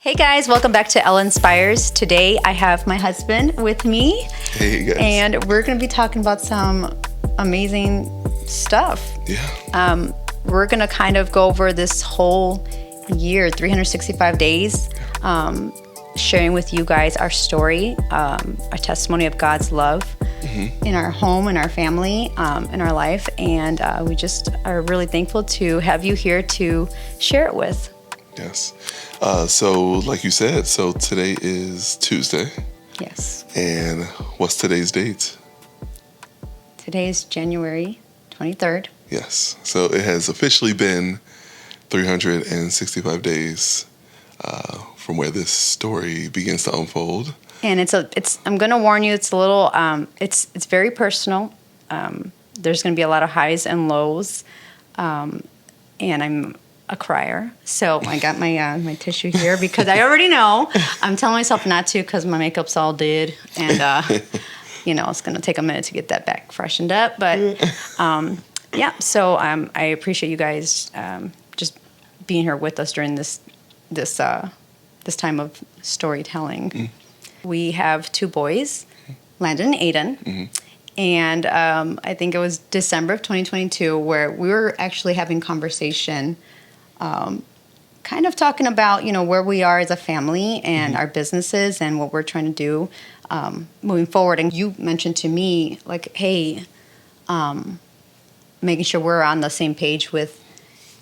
Hey guys, welcome back to Ela Inspires. Today I have my husband with me. Hey guys. And we're going to be talking about some amazing stuff. Yeah. We're going to kind of go over this whole year, 365 days, sharing with you guys our story, our testimony of God's love in our home, in our family, in our life. And we just are really thankful to have you here to share it with. Yes. So like you said, so today is Tuesday. Yes. And what's today's date? Today is January 23rd. Yes. So it has officially been 365 days from where this story begins to unfold. And I'm going to warn you, it's a little, it's very personal. There's going to be a lot of highs and lows. And I'm a crier. So I got my my tissue here because I already know. I'm telling myself not to because my makeup's all did. And, it's going to take a minute to get that back freshened up. But, so I appreciate you guys just being here with us during this time of storytelling. We have two boys, Landon and Aiden. And I think it was December of 2022 where we were actually having conversation kind of talking about, where we are as a family and our businesses and what we're trying to do moving forward. And you mentioned to me, like, hey, making sure we're on the same page with,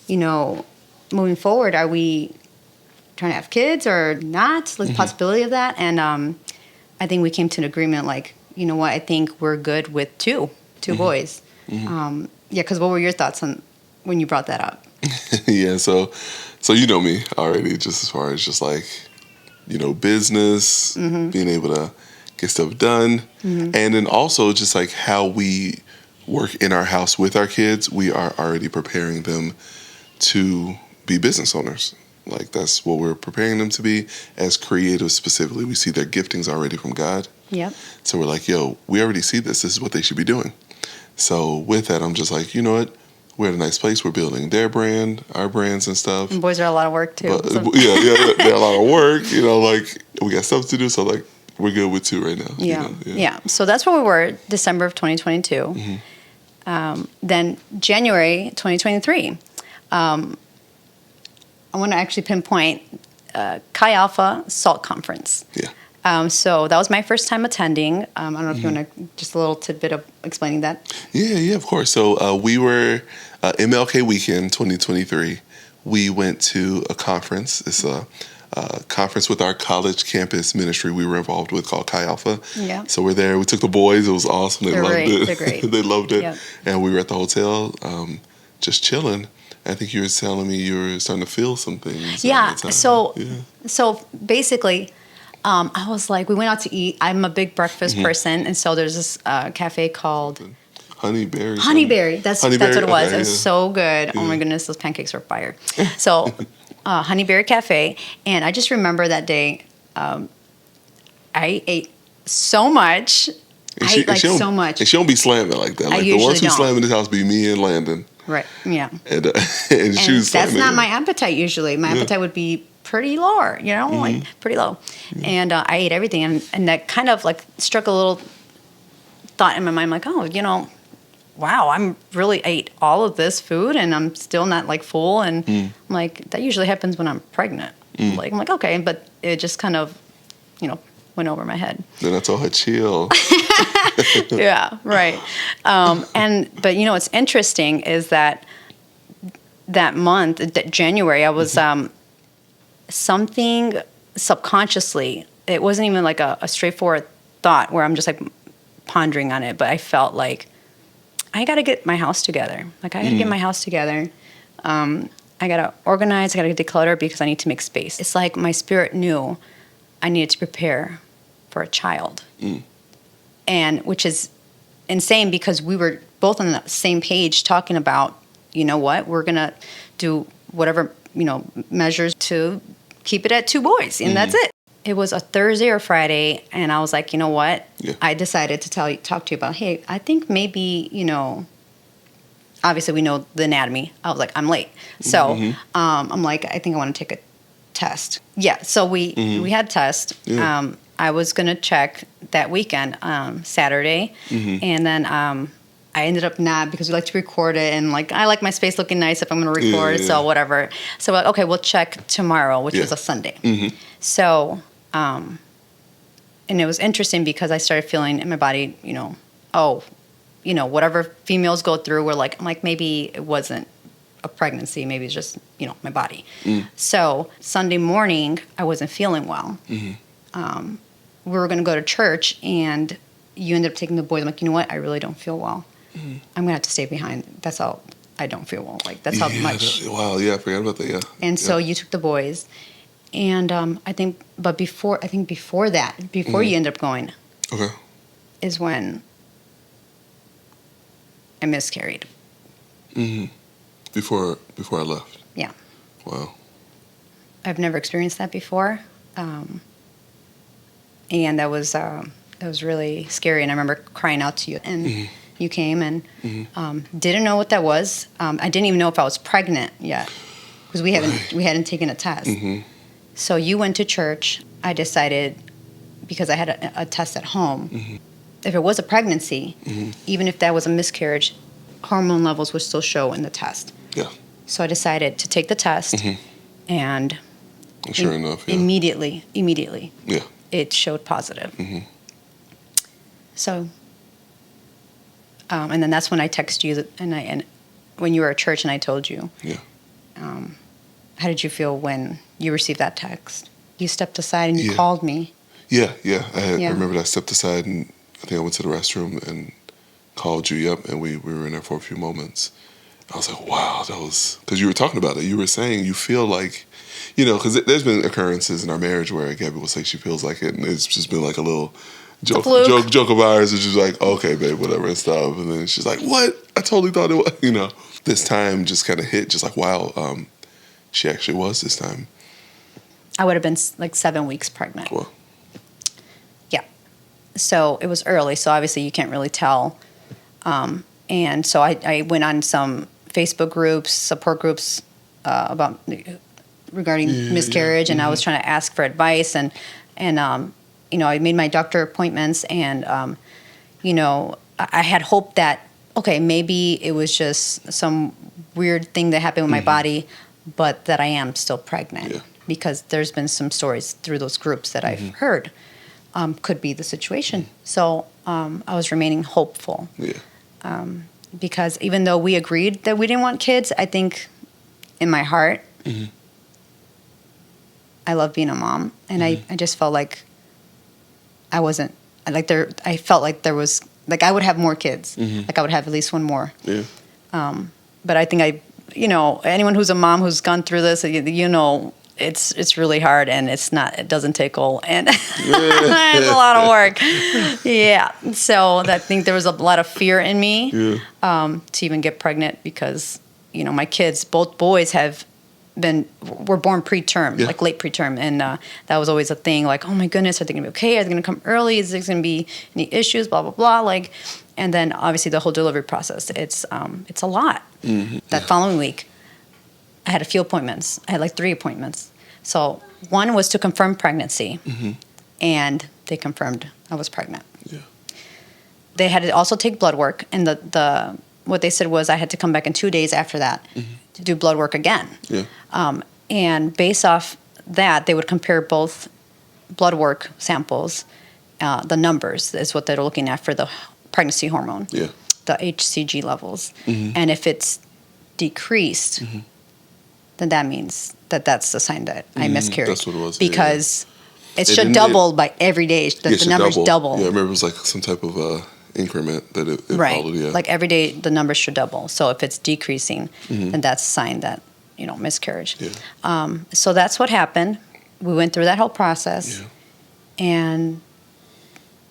moving forward. Are we trying to have kids or not? There's a possibility of that. And I think we came to an agreement, like, you know what, I think we're good with two boys. Because what were your thoughts on when you brought that up? Yeah, so you know me already, just as far as just like, business, being able to get stuff done. And then also just like how we work in our house with our kids, we are already preparing them to be business owners. Like that's what we're preparing them to be as creatives specifically. We see their giftings already from God. Yep. So we're like, we already see this. This is what they should be doing. So with that, I'm just like, you know what? We're at a nice place. We're building their brand, our brands and stuff. And boys are a lot of work too. But, they're a lot of work. Like we got stuff to do. So like we're good with two right now. Yeah. So that's where we were, December of 2022. Then January 2023. I want to actually pinpoint Chi Alpha Salt Conference. Yeah. So that was my first time attending. I don't know if you want to, just a little tidbit of explaining that. Yeah, of course. So we were MLK Weekend 2023. We went to a conference. It's a conference with our college campus ministry we were involved with called Chi Alpha. Yeah. So we're there. We took the boys. It was awesome. They loved it. They're great. They loved it. Yep. And we were at the hotel just chilling. I think you were telling me you were starting to feel some things. Yeah. So basically, I was like, we went out to eat. I'm a big breakfast person, and so there's this cafe called Honeyberry. That's what it was. Okay, it was so good. Oh my goodness, those pancakes were fire. So Honeyberry Cafe, and I just remember that day, I ate so much. So much. And she don't be slamming like that. Like the ones who slam in this house be me and Landon. Right. Yeah. And she was that's not my appetite usually. My appetite would be pretty low, like pretty low. Yeah. And I ate everything, and that kind of like struck a little thought in my mind, like, wow, I ate all of this food, and I'm still not like full, and I'm like, that usually happens when I'm pregnant. I'm like, okay, but it just kind of, went over my head. Then I told her, chill. Yeah, right. But what's interesting is that month, that January, I was something subconsciously. It wasn't even like a straightforward thought where I'm just like pondering on it, but I felt like I got to get my house together. Like I got to get my house together. I got to organize. I got to declutter because I need to make space. It's like my spirit knew I needed to prepare for a child. And which is insane because we were both on the same page talking about, we're going to do whatever, measures to keep it at two boys. And that's it. It was a Thursday or Friday. And I was like, you know what? Yeah. I decided to talk to you about, hey, I think maybe, obviously we know the anatomy. I was like, I'm late. So I'm like, I think I want to take test. Yeah, so we had test. Yeah. I was going to check that weekend, Saturday, and then I ended up not, because we like to record it, and like I like my space looking nice if I'm going to record, Yeah. so whatever. So we're like, okay, we'll check tomorrow, which was a Sunday. So, and it was interesting because I started feeling in my body, whatever females go through, I'm like, maybe it wasn't a pregnancy, maybe it's just, my body. So Sunday morning, I wasn't feeling well. We were going to go to church, and you ended up taking the boys. I'm like, you know what? I really don't feel well. I'm going to have to stay behind. That's how I don't feel well. Like, that's how much. Wow, yeah, I forgot about that, yeah. And so you took the boys. And before that, you end up going, Okay. is when I miscarried. Before I left. Yeah. Wow. I've never experienced that before. And that was really scary. And I remember crying out to you, and you came and didn't know what that was. I didn't even know if I was pregnant yet, because we hadn't taken a test. So you went to church. I decided, because I had a test at home, if it was a pregnancy, even if that was a miscarriage, hormone levels would still show in the test. Yeah. So I decided to take the test, and sure enough, yeah. immediately, Yeah. it showed positive. So, and then that's when I texted you, and when you were at church, and I told you. Yeah. How did you feel when you received that text? You stepped aside and you called me. Yeah. I remember that I stepped aside, and I think I went to the restroom and called you. Yep, and we were in there for a few moments. I was like, wow, that was, because you were talking about it. You were saying you feel like, because there's been occurrences in our marriage where Gabby will say she feels like it, and it's just been like a little joke of ours. It's just like, okay, babe, whatever, and stuff. And then she's like, what? I totally thought it was, This time just kind of hit, just like, wow, she actually was this time. I would have been like 7 weeks pregnant. Well. Yeah. So it was early, so obviously you can't really tell. And so I went on some Facebook groups, support groups regarding miscarriage, and I was trying to ask for advice, and I made my doctor appointments, and I had hoped that, okay, maybe it was just some weird thing that happened with my body, but that I am still pregnant, because there's been some stories through those groups that I've heard could be the situation. So I was remaining hopeful. Because even though we agreed that we didn't want kids, I think in my heart, I love being a mom, and I just felt like I wasn't, I felt like there was, like I would have more kids, like I would have at least one more. Yeah. But I think anyone who's a mom who's gone through this, it's really hard, and it doesn't tickle, and it's a lot of work. Yeah. So I think there was a lot of fear in me to even get pregnant, because, my kids, both boys were born preterm, like late preterm. And that was always a thing, like, oh my goodness, are they going to be okay? Are they going to come early? Is there going to be any issues? Blah, blah, blah. And then obviously the whole delivery process, it's a lot. That following week, I had a few appointments. I had like 3 appointments. So one was to confirm pregnancy, and they confirmed I was pregnant. Yeah. They had to also take blood work, and what they said was I had to come back in 2 days after that to do blood work again. Yeah. And based off that, they would compare both blood work samples. The numbers is what they're looking at for the pregnancy hormone, the HCG levels. And if it's decreased, then that means that's the sign that I miscarried. That's what it was. Because it should double by every day. The numbers double. Yeah, I remember it was like some type of increment that it followed. Yeah. Like every day the numbers should double. So if it's decreasing, then that's a sign that, miscarriage. Yeah. So that's what happened. We went through that whole process, and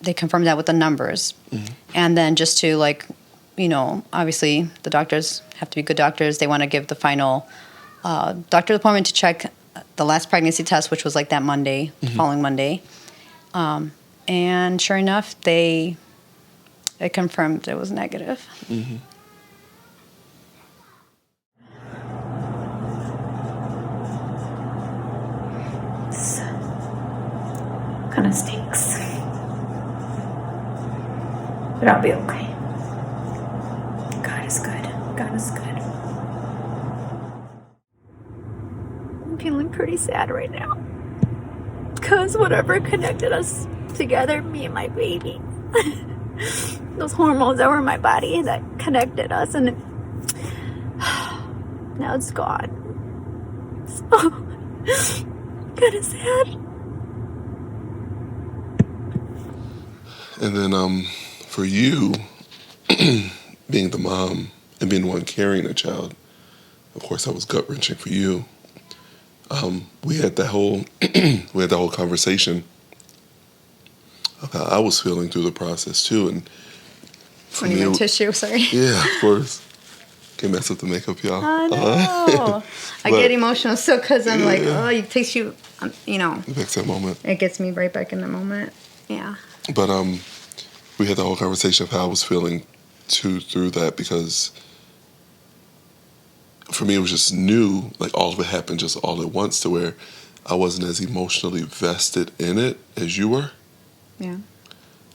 they confirmed that with the numbers. And then just to obviously the doctors have to be good doctors. They want to give the final doctor's appointment to check the last pregnancy test, which was like that Monday, the following Monday. And sure enough, it confirmed it was negative. mistakes. But I'll be okay. God is good. God is good. I'm feeling pretty sad right now. Because whatever connected us together, me and my baby, those hormones that were in my body that connected us, and now it's gone. So, kind of sad. And then for you, being the mom and being the one carrying a child, of course that was gut-wrenching for you. We had that whole conversation of how I was feeling through the process too, and for When me, you want tissue, sorry. yeah, of course. Can't mess up the makeup, y'all. I know. I get emotional still because I'm like, oh, it takes you, you know. It makes that moment. It gets me right back in the moment. Yeah. But we had the whole conversation of how I was feeling through that, because for me it was just new, like all of it happened just all at once, to where I wasn't as emotionally vested in it as you were. Yeah.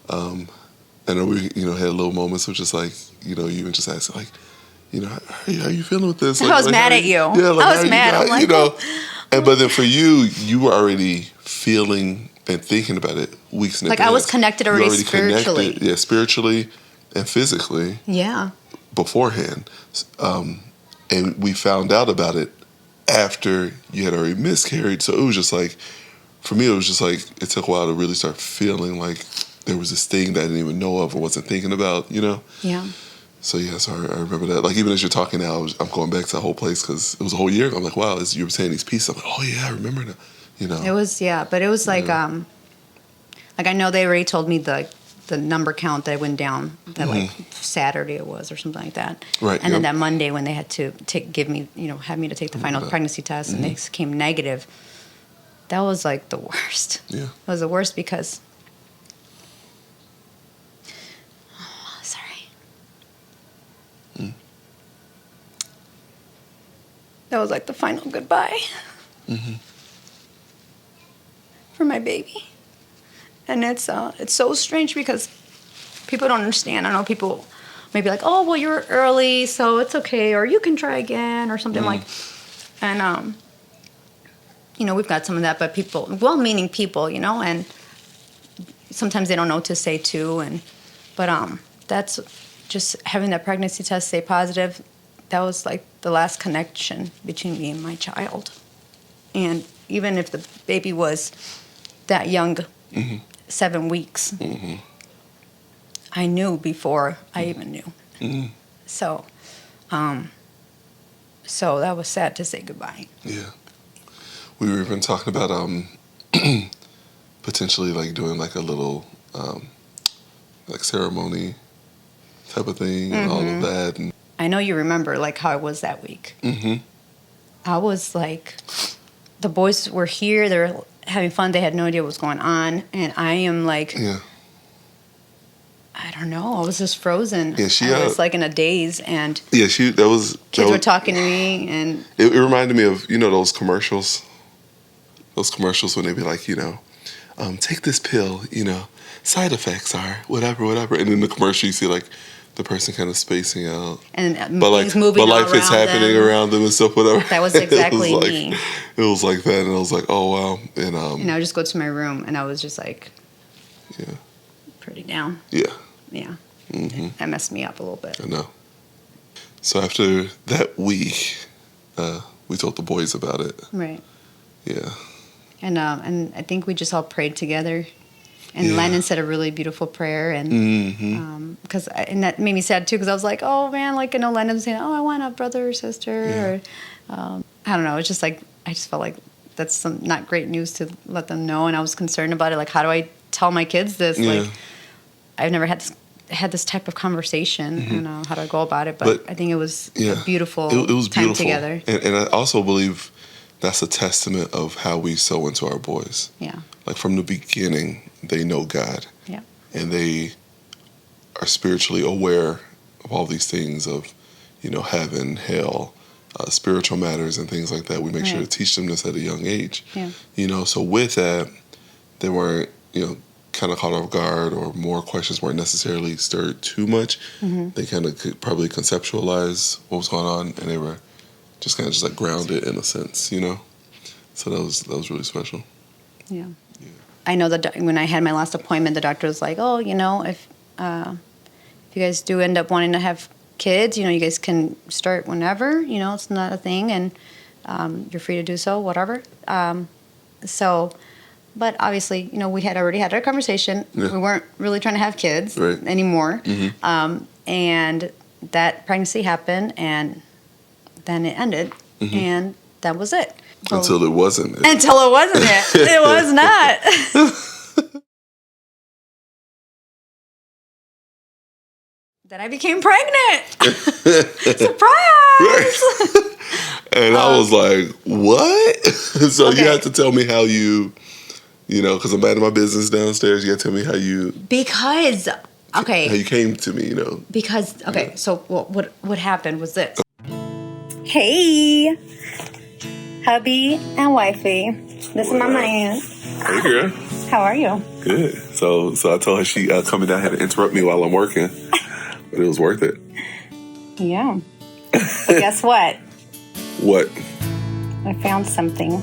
And we, had little moments of just like, you even just ask like, how you feeling with this? Like, I was mad at you. Yeah, like, I was mad. I'm like, but then for you were already feeling and thinking about it weeks in advance. Like I was connected already spiritually. Connected, yeah, spiritually and physically. Yeah. Beforehand. And we found out about it after you had already miscarried. So it was just like, for me, it was just like, it took a while to really start feeling like there was this thing that I didn't even know of or wasn't thinking about, Yeah. So yeah, so I remember that. Like even as you're talking now, I'm going back to the whole place, because it was a whole year ago. I'm like, wow, as you were saying these pieces, I'm like, oh yeah, I remember now. It was, but it was like I know they already told me the number count that went down, that like Saturday it was or something like that. Right. And then that Monday when they had to have me to take the final pregnancy test, and they came negative. That was like the worst. Yeah. It was the worst because, that was like the final goodbye for my baby. And it's so strange because people don't understand. I know people may be like, oh, well, you're early, so it's okay, or you can try again, or something like. And we've got some of that, but people, well-meaning people, and sometimes they don't know what to say too. But that's just having that pregnancy test say positive. That was like the last connection between me and my child. And even if the baby was that young, 7 weeks, I knew before I even knew. So that was sad to say goodbye. Yeah. We were even talking about potentially like doing like a little like ceremony type of thing and all of that. And I know you remember like how it was that week. I was like, the boys were here, they were having fun, they had no idea what was going on, and I am like, I don't know, I was just frozen. Yeah, I was like in a daze, and kids were talking to me, and it reminded me of those commercials when they be like, take this pill, side effects are whatever, and in the commercial you see like the person kind of spacing out, and life is happening around them and stuff, whatever. That was exactly me. It was like that, and I was like, oh wow, and I would just go to my room, and I was just like, pretty down. Yeah. That messed me up a little bit. I know. So after that week, we told the boys about it. Right. Yeah. And I think we just all prayed together. And Lennon said a really beautiful prayer, and and that made me sad too, because I was like, oh man, like I know Lennon's saying, oh, I want a brother or sister, or I don't know. It's just like I just felt like that's some not great news to let them know, and I was concerned about it. Like, how do I tell my kids this? Yeah. Like, I've never had this type of conversation. And how do I go about it? But I think it was a beautiful it was time beautiful. together. And I also believe that's a testament of how we sow into our boys. Yeah. Like from the beginning, they know God. Yeah. And they are spiritually aware of all these things of, heaven, hell, spiritual matters and things like that. We make sure to teach them this at a young age. Yeah. So with that, they weren't kind of caught off guard, or more questions weren't necessarily stirred too much. They kind of could probably conceptualize what was going on, and they were just kind of just like grounded in a sense, So that was really special. Yeah. I know that when I had my last appointment, the doctor was like, "Oh, if you guys do end up wanting to have kids, you guys can start whenever. It's not a thing, and you're free to do so, whatever." But obviously, we had already had our conversation. Yeah. We weren't really trying to have kids anymore, and that pregnancy happened, and then it ended, and that was it. Until it wasn't it. Until it wasn't it. It was not. Then I became pregnant. Surprise! And I was like, what? So you have to tell me how you, because I'm minding my business downstairs. You got to tell me how you. Because, okay. How you came to me, Because, okay, so what happened was this. Hey, hubby and wifey. This is my man. Hey, girl. How are you? Good. So I told her she coming down here to interrupt me while I'm working, but it was worth it. Yeah. But guess what? What? I found something.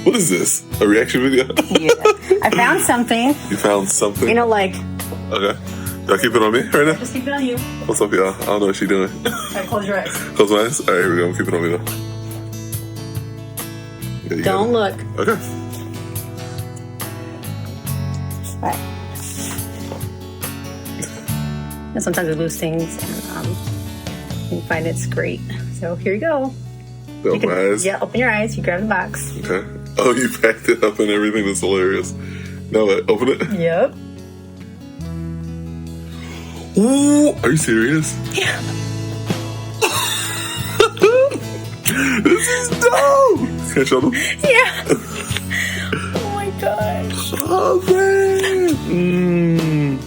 What is this? A reaction video? Yeah. I found something. You found something? Like. Okay. Y'all keep it on me right now? Just keep it on you. What's up, y'all? I don't know what she's doing. All right, close your eyes. Close my eyes? All right, here we go. Keep it on me, though. Yeah, Don't look. Okay. All right. And sometimes we lose things, and you find it's great. So here you go. Open my eyes? Yeah, open your eyes. You grab the box. Okay. Oh, you packed it up and everything. That's hilarious. Now what? Open it? Yep. Ooh, are you serious? Yeah. This is dope. Can I show them? Yeah. Oh my gosh. Oh, man.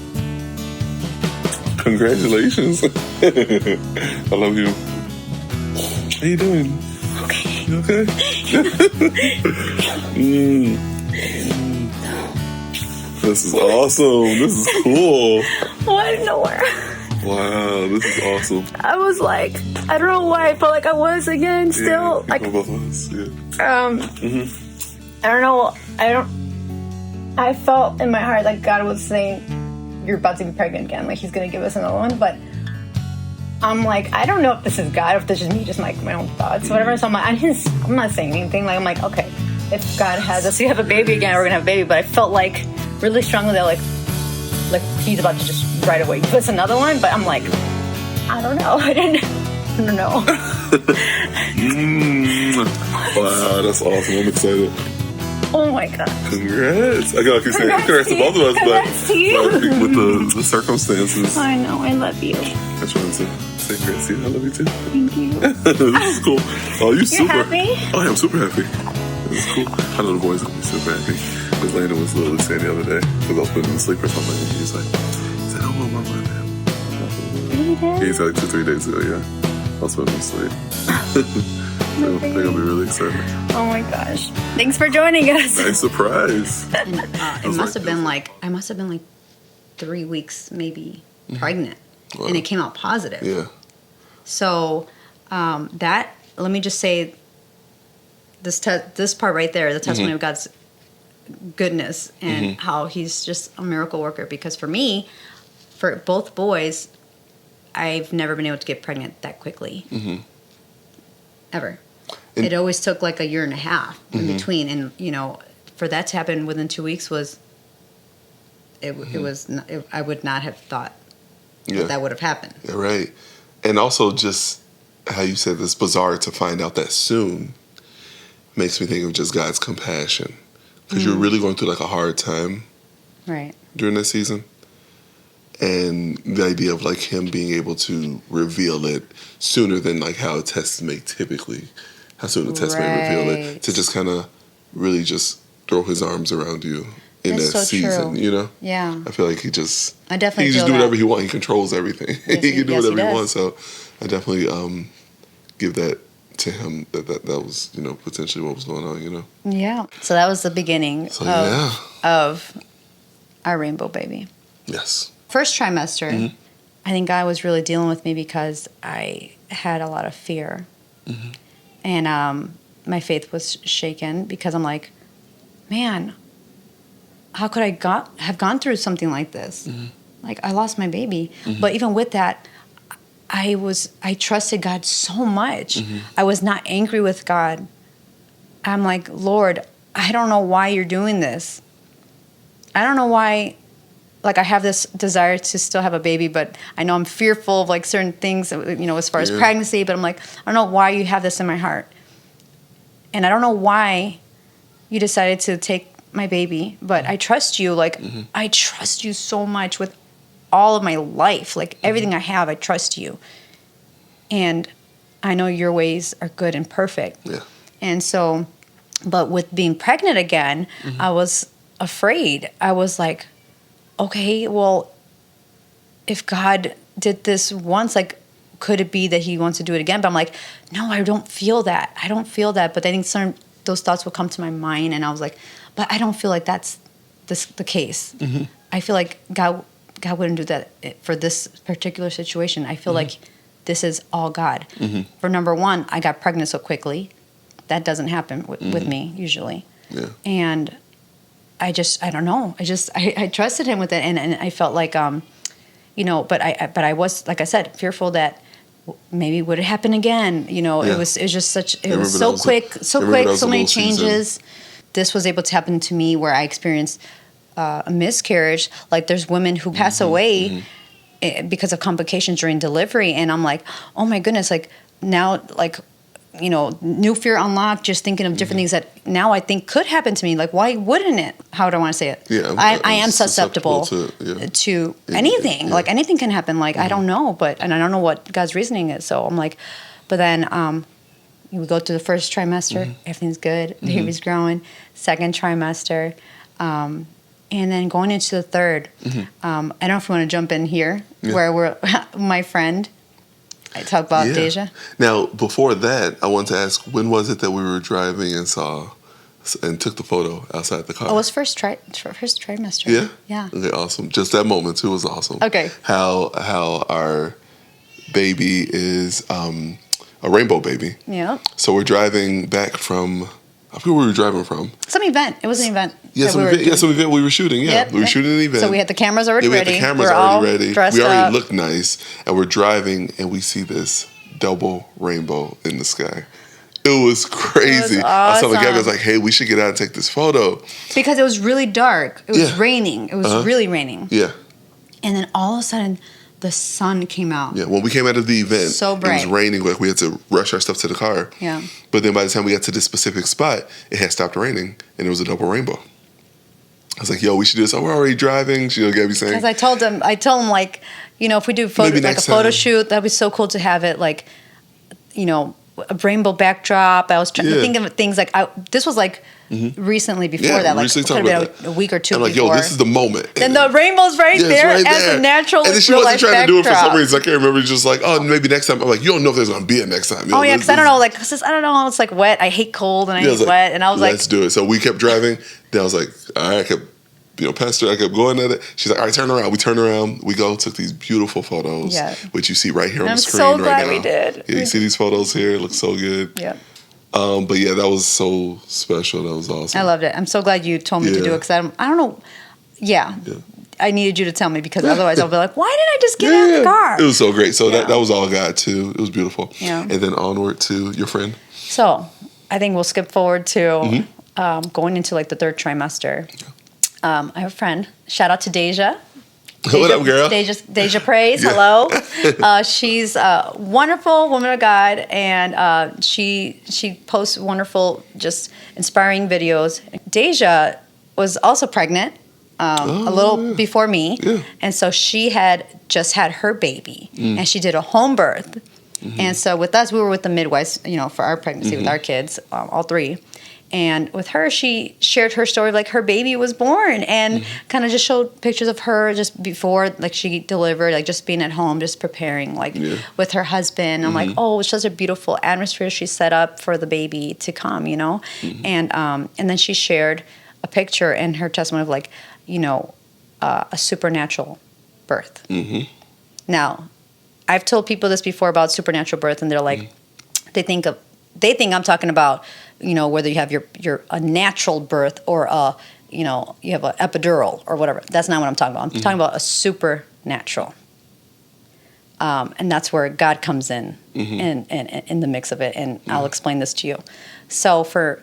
Congratulations. I love you. How you doing? Okay. You okay? This is awesome. This is cool. Out of nowhere. Wow, this is awesome. I was like, I don't know why I felt like I was again. Still, both of us. Yeah. I don't know. I felt in my heart like God was saying, "You're about to be pregnant again. Like He's gonna give us another one." But I'm like, I don't know if this is God, or if this is me, just like my own thoughts, whatever. So I'm like, I'm not saying anything. Like I'm like, okay, if God has us, you have a baby again, we're gonna have a baby. But I felt like really strongly that like He's about to just right away give us another one. But I'm like, I don't know. I don't know. Wow, that's awesome. I'm excited. Oh my God. Congrats. I gotta keep saying congrats to both of us, Congrats to you. but with the circumstances. I know, I love you. I just wanted to say congrats to you. I love you too. Thank you. This is cool. Oh, you're super happy? Oh, yeah, I'm super happy. This is cool. I know the boys are gonna be super happy. Because Landon was literally saying the other day, because I was putting him to sleep or something, and he said, oh, my man. He said like 2-3 days ago, yeah. I was putting him to sleep. They're gonna be really excited. Oh my gosh. Thanks for joining us. Nice surprise. And, it must have been like 3 weeks maybe pregnant. Wow. And it came out positive. Yeah. So let me just say this part right there, the testimony of God's goodness and how He's just a miracle worker. Because for me, for both boys, I've never been able to get pregnant that quickly. Ever. It always took like a year and a half in between, and for that to happen within 2 weeks was I would not have thought that would have happened. Yeah, right. And also just how you said it's bizarre to find out that soon makes me think of just God's compassion, because you're really going through like a hard time, right, during that season. And the idea of like Him being able to reveal it sooner than like how a test may typically, how soon a test may reveal it, to just kind of really just throw His arms around you in That's that so season, true. Yeah. I feel like He just, I definitely He can just feel do whatever that. He wants. He controls everything. Yes, He can do yes, whatever he He does. wants. So I definitely give that to Him, that was, potentially what was going on, Yeah. So that was the beginning. So yeah. of our rainbow baby. Yes. First trimester, I think God was really dealing with me because I had a lot of fear. And my faith was shaken because I'm like, man, how could I have gone through something like this? Like, I lost my baby. But even with that, I trusted God so much. I was not angry with God. I'm like, Lord, I don't know why you're doing this. I don't know why, like, I have this desire to still have a baby, but I know I'm fearful of, like, certain things, as far as pregnancy, but I'm like, I don't know why you have this in my heart. And I don't know why you decided to take my baby, but I trust you. Like, I trust you so much with all of my life. Like, everything I have, I trust you. And I know your ways are good and perfect. Yeah. And so, but with being pregnant again, I was afraid. I was like, okay, well, if God did this once, like, could it be that he wants to do it again? But I'm like, no, I don't feel that. I don't feel that. But I think those thoughts would come to my mind, and I was like, but I don't feel like that's the case. I feel like God wouldn't do that for this particular situation. I feel like this is all God. For number one, I got pregnant so quickly. That doesn't happen with me usually. Yeah. And I don't know. I trusted him with it, and I felt like, but I was, like I said, fearful that maybe would it happen again? It was just it was so quick, so many changes. This was able to happen to me where I experienced a miscarriage. Like, there's women who pass away because of complications during delivery, and I'm like, oh my goodness, like now, like, new fear unlocked, just thinking of different things that now I think could happen to me. Like, why wouldn't it? How do I want to say it? Yeah, I am susceptible to anything. Like, anything can happen. Like, I don't know, and I don't know what God's reasoning is. So I'm like, but then we go through the first trimester, everything's good, baby's growing. Second trimester, and then going into the third. I don't know if you want to jump in here, where we're my friend. I talk about Deja. Now, before that, I want to ask, when was it that we were driving and took the photo outside the car? Oh, it was first trimester. Yeah? Yeah. Okay, awesome. Just that moment, too, was awesome. Okay. How our baby is a rainbow baby. Yeah. So we're driving back from, I forget where we were driving from. Some event. It was an event. Some event we were shooting. Yeah, we were shooting an event. So we had the cameras already ready. We had the cameras already ready. We already looked nice, and we're driving, and we see this double rainbow in the sky. It was crazy. It was awesome. I was telling Gabby, I was like, hey, we should get out and take this photo. Because it was really dark. It was raining. It was really raining. Yeah. And then all of a sudden, the sun came out. Yeah, when we came out of the event, so bright. It was raining. Like, we had to rush our stuff to the car. Yeah. But then by the time we got to this specific spot, it had stopped raining, and it was a double rainbow. I was like, yo, we should do this. Oh, we're already driving. Gabby saying. Because I told him, like, if we do a photo shoot, that'd be so cool to have it, like, a rainbow backdrop. I was trying to think of things like, this was like recently before that, like could have been a week or two before. I'm like, yo, this is the moment. And the rainbow's right there as a natural. And then she wasn't trying to do it for some reason. I can't remember. Just like, oh, maybe next time. I'm like, you don't know if there's going to be a next time. Because I don't know. Like, I don't know. It's like wet. I hate cold and I hate wet. And I was like, let's do it. So we kept driving. Then I was like, all right, I kept past her. I kept going at it. She's like, all right, turn around. We turned around. We took these beautiful photos, which you see right here on the screen right now. I'm so glad we did. Yeah, you see these photos here? It looks so good. Yeah. But yeah, that was so special. That was awesome. I loved it. I'm so glad you told me to do it because I don't know. Yeah. I needed you to tell me because otherwise I'll be like, why didn't I just get out of the car? It was so great. So that was all God too. It was beautiful. Yeah. And then onward to your friend. So I think we'll skip forward to going into like the third trimester. I have a friend. Shout out to Deja. What up, girl? Deja Praise. Hello. She's a wonderful woman of God, and she posts wonderful, just inspiring videos. Deja was also pregnant a little before me, and so she had just had her baby, and she did a home birth. And so with us, we were with the midwives, for our pregnancy with our kids, all three. And with her, she shared her story of, like, her baby was born and kind of just showed pictures of her just before, like, she delivered, like, just being at home, just preparing, like, with her husband. I'm like, oh, it's such a beautiful atmosphere she set up for the baby to come, And then she shared a picture in her testimony of like, a supernatural birth. Mm-hmm. Now, I've told people this before about supernatural birth, and they're like, they think I'm talking about, whether you have a natural birth or you have an epidural or whatever. That's not what I'm talking about. I'm talking about a supernatural. And that's where God comes in in the mix of it. And I'll explain this to you. So for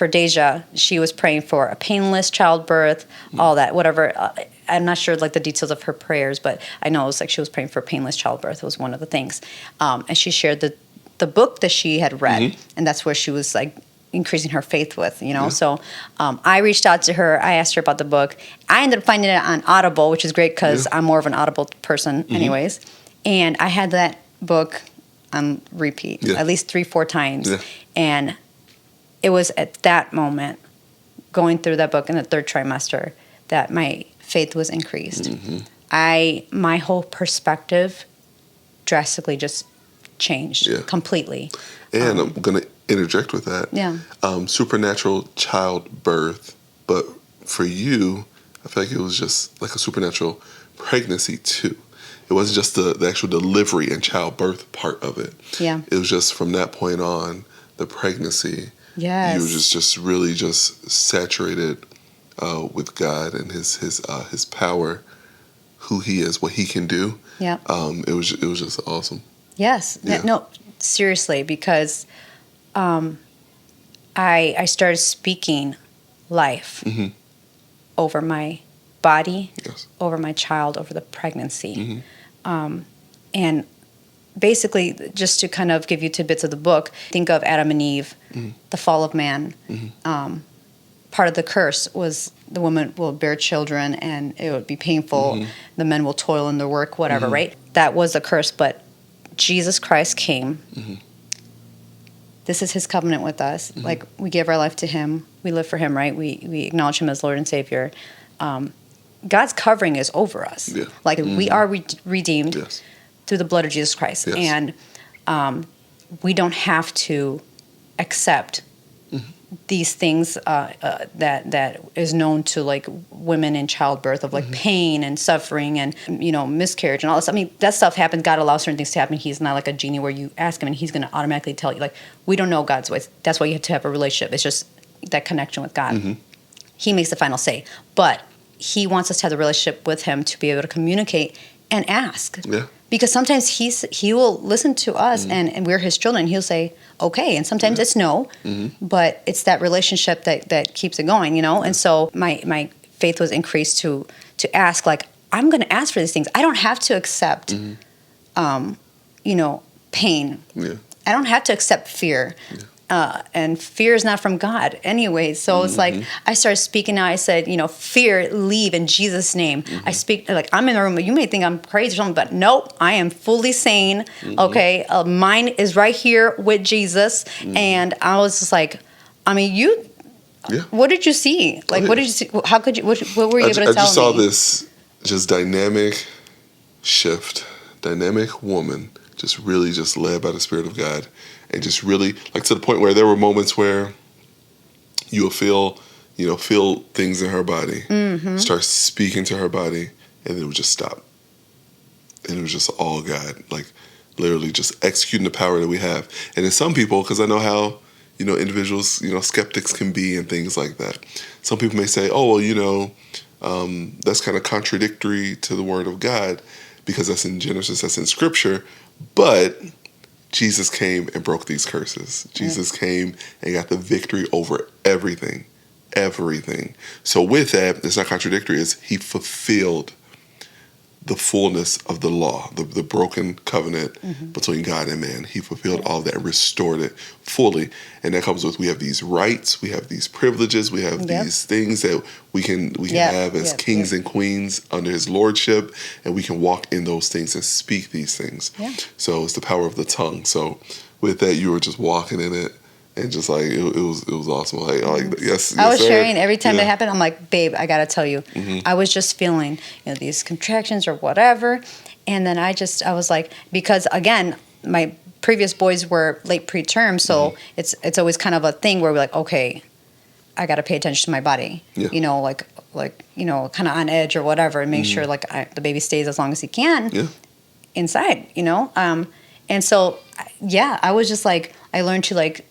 Deja, she was praying for a painless childbirth, all that, whatever. I'm not sure like the details of her prayers, but I know it was like she was praying for painless childbirth. It was one of the things. And she shared the book that she had read, and that's where she was like increasing her faith with, So I reached out to her. I asked her about the book. I ended up finding it on Audible, which is great because I'm more of an Audible person anyways. And I had that book on repeat at least 3-4 times. Yeah. And it was at that moment, going through that book in the 3rd trimester, that my faith was increased. My whole perspective drastically just changed completely. And I'm going to interject with that. Yeah. Supernatural childbirth, but for you, I feel like it was just like a supernatural pregnancy too. It wasn't just the actual delivery and childbirth part of it. Yeah. It was just from that point on, the pregnancy. Yes. You were just really just saturated with God and his power, who he is, what he can do. Yeah. It was just awesome. Yes. Yeah. No, seriously, because I started speaking life over my body, over my child, over the pregnancy. And basically, just to kind of give you tidbits of the book, think of Adam and Eve, the fall of man. Part of the curse was the woman will bear children and it would be painful. The men will toil in their work, whatever, right? That was the curse, but Jesus Christ came. This is his covenant with us. Like, we give our life to him. We live for him, right? We acknowledge him as Lord and Savior. God's covering is over us. Yeah. Like, we are redeemed through the blood of Jesus Christ. And we don't have to accept these things that is known to like women in childbirth of like pain and suffering and miscarriage and all this. I mean, that stuff happens. God allows certain things to happen. He's not like a genie where you ask him and he's going to automatically tell you. Like, we don't know God's ways. That's why you have to have a relationship. It's just that connection with God. He makes the final say, but he wants us to have the relationship with him to be able to communicate and ask. Yeah. Because sometimes he will listen to us and we're his children. He'll say, okay. And sometimes it's no, but it's that relationship that keeps it going, And so my faith was increased to ask, like, I'm going to ask for these things. I don't have to accept, pain. Yeah. I don't have to accept fear. Yeah. And fear is not from God anyway. So it's like, I started speaking out. I said, fear, leave in Jesus' name. I speak, like, I'm in the room. You may think I'm crazy or something, but nope, I am fully sane. Okay. Mine is right here with Jesus. And I was just like, I mean, what did you see? Like, what did you see? How could you, what were you able to tell me? I just saw this just dynamic shift, dynamic woman, just really just led by the Spirit of God. And just really, like, to the point where there were moments where you will feel things in her body, start speaking to her body, and it would just stop. And it was just all God, like, literally just executing the power that we have. And in some people, because I know how, individuals, skeptics can be and things like that. Some people may say, oh, well, that's kind of contradictory to the Word of God because that's in Genesis, that's in Scripture. But Jesus came and broke these curses. Jesus came and got the victory over everything. So with that, it's not contradictory. It's he fulfilled the fullness of the law, the broken covenant between God and man. He fulfilled all that, restored it fully. And that comes with, we have these rights, we have these privileges, we have these things that we can have as kings and queens under his lordship, and we can walk in those things and speak these things. Yeah. So it's the power of the tongue. So with that, you were just walking in it. And just like it was awesome. Like yes, I was sharing every time that happened. I'm like, babe, I gotta tell you, I was just feeling these contractions or whatever, and then I was like, because again, my previous boys were late preterm, so it's always kind of a thing where we're like, okay, I got to pay attention to my body, Yeah. you know, like, you know, kind of on edge or whatever, and make sure like the baby stays as long as he can Yeah. inside, you know? And so, yeah, I was just like, I learned to like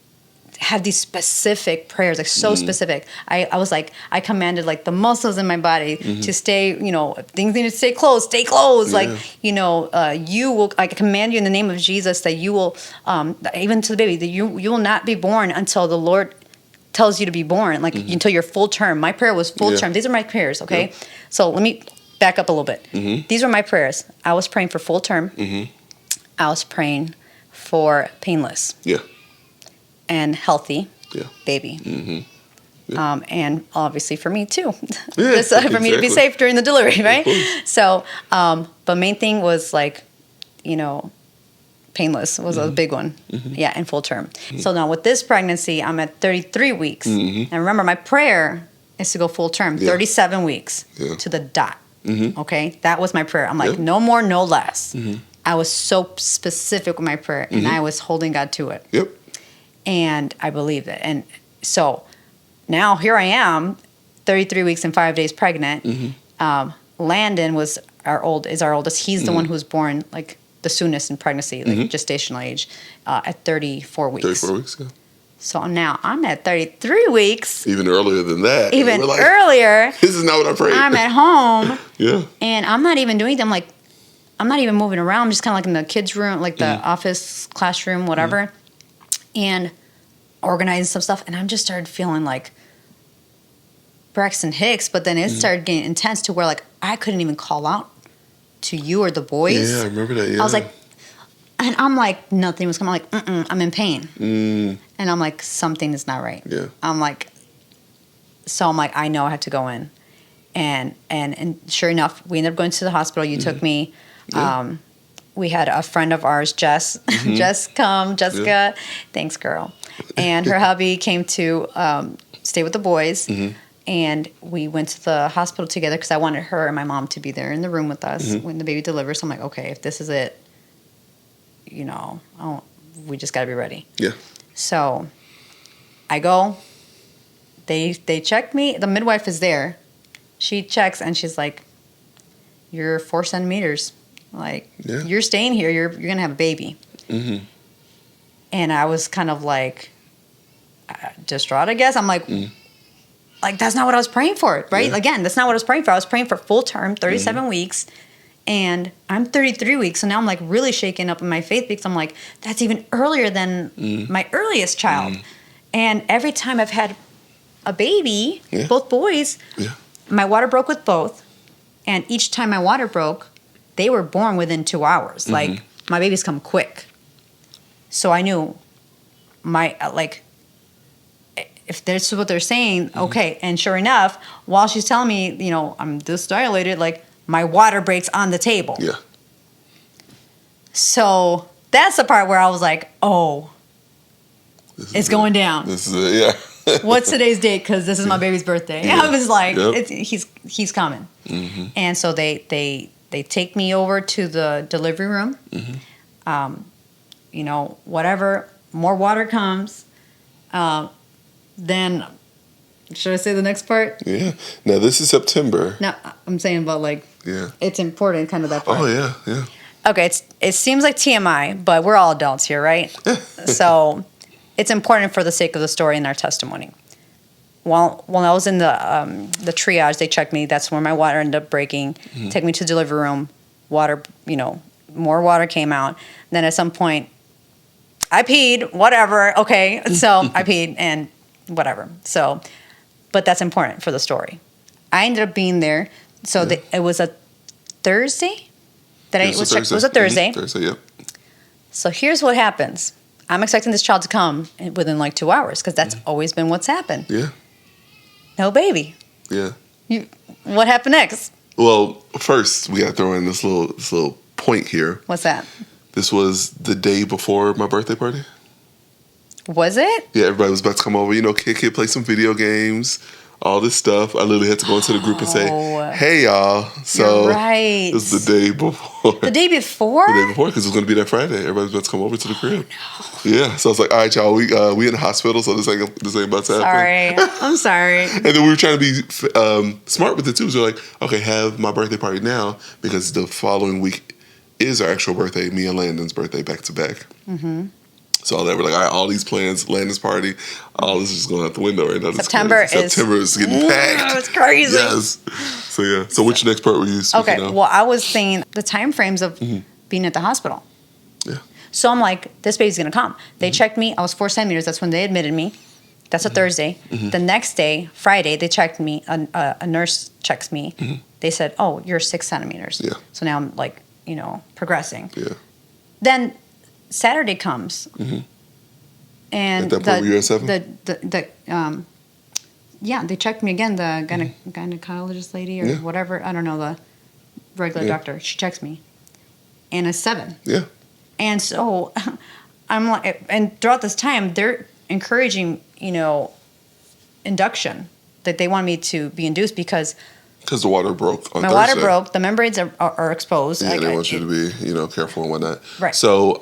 have these specific prayers, like so specific. I was like, I commanded like the muscles in my body to stay, you know, things need to stay closed, stay closed. Yeah. Like, you know, you will, I command you in the name of Jesus that you will, even to the baby, that you will not be born until the Lord tells you to be born, like until you're full term. My prayer was full term. These are my prayers, okay? Yeah. So let me back up a little bit. These were my prayers. I was praying for full term. I was praying for painless. Yeah. And healthy Yeah. baby. And obviously for me too. Yeah, Just, for me to be exactly. safe during the delivery, right? So, but main thing was like, you know, painless was a big one. Yeah, and full term. So now with this pregnancy, I'm at 33 weeks. And remember, my prayer is to go full term, 37 weeks to the dot. Okay? That was my prayer. I'm like, no more, no less. I was so specific with my prayer, and I was holding God to it. Yep. And I believed it. And so now here I am, 33 weeks and 5 days pregnant. Landon is our oldest. He's the one who was born like the soonest in pregnancy, like gestational age, at 34 weeks. 34 weeks, yeah. So now I'm at 33 weeks. Even earlier than that. Even We're like, earlier. This is not what I prayed. I'm at home. Yeah. And I'm not even doing them. Like, I'm not even moving around. I'm just kind of like in the kids' room, like the office, classroom, whatever. And organizing some stuff. And I'm just started feeling like Braxton Hicks. But then it started getting intense to where like I couldn't even call out to you or the boys. Yeah, I remember that. Yeah. I was like, and I'm like, nothing was coming. I'm like, I'm in pain. And I'm like, something is not right. Yeah. I'm like, I know I have to go in. And sure enough, we ended up going to the hospital. You took me. Yeah. We had a friend of ours, Jess. Jessica. Yeah. Thanks, girl. And her hubby came to stay with the boys. And we went to the hospital together because I wanted her and my mom to be there in the room with us when the baby delivers. So I'm like, okay, if this is it, you know, we just got to be ready. Yeah. So I go. They check me. The midwife is there. She checks and she's like, "You're 4 centimeters. Like, you're staying here. You're gonna have a baby." And I was kind of like distraught, I guess. I'm like, like that's not what I was praying for, right? Yeah. Again, that's not what I was praying for. I was praying for full term, 37 weeks, and I'm 33 weeks. So now I'm like really shaken up in my faith because I'm like, that's even earlier than my earliest child. And every time I've had a baby, both boys, my water broke with both. And each time my water broke, they were born within 2 hours. Like, my babies come quick. So I knew if this is what they're saying, okay. And sure enough, while she's telling me, you know, I'm this dilated, like, my water breaks on the table. Yeah. So that's the part where I was like, oh, it's going down. This is it, yeah. What's today's date? Because this is my baby's birthday. Yeah. I was like, Yep. he's coming. And so they take me over to the delivery room. You know, whatever, more water comes. Then, should I say the next part? Yeah. Now, this is September. No, I'm saying about like, it's important, kind of that part. Oh, yeah, yeah. Okay, it seems like TMI, but we're all adults here, right? So it's important for the sake of the story and our testimony. While I was in the triage, they checked me. That's where my water ended up breaking. Take me to the delivery room. Water, you know, more water came out. Then at some point, I peed, whatever. Okay, so I peed and whatever. So, but that's important for the story. I ended up being there. So it was a Thursday. It was a Thursday. Thursday, yep. So here's what happens. I'm expecting this child to come within like 2 hours because that's always been what's happened. Yeah. No baby. Yeah. What happened next? Well, first we got to throw in this little point here. What's that? This was the day before my birthday party. Was it? Yeah, everybody was about to come over. You know, kid, play some video games. all this stuff. I literally had to go into the group and say, Oh. "Hey, y'all." So You're right. This is the day before. The day before? The day before, because it was going to be that Friday. Everybody's about to come over to the crib. Yeah. So I was like, "All right, y'all. We in the hospital, so this ain't about to happen." Sorry. I'm sorry. And then we were trying to be smart with it too. So we're like, okay, have my birthday party now because the following week is our actual birthday, me and Landon's birthday back to back. Mm-hmm. So they were like, all right, all these plans, Landon's party, all this is just going out the window right now. September is getting packed. It's crazy. Yes. So yeah. So which next part were you speaking of? Well, I was saying the time frames of being at the hospital. Yeah. So I'm like, this baby's gonna come. They checked me. I was 4 centimeters. That's when they admitted me. That's a Thursday. The next day, Friday, they checked me. A nurse checks me. They said, "Oh, you're 6 centimeters." Yeah. So now I'm like, progressing. Yeah. Then Saturday comes, and at that point, were you at 7? They checked me again. The gynecologist lady or whatever, I don't know, the regular doctor. She checks me, and it's 7. Yeah. And so I'm like, and throughout this time, they're encouraging, induction, that they want me to be induced because the water broke on my Thursday. water broke. The membranes are exposed. Yeah, they want you to be, careful and whatnot. Right. So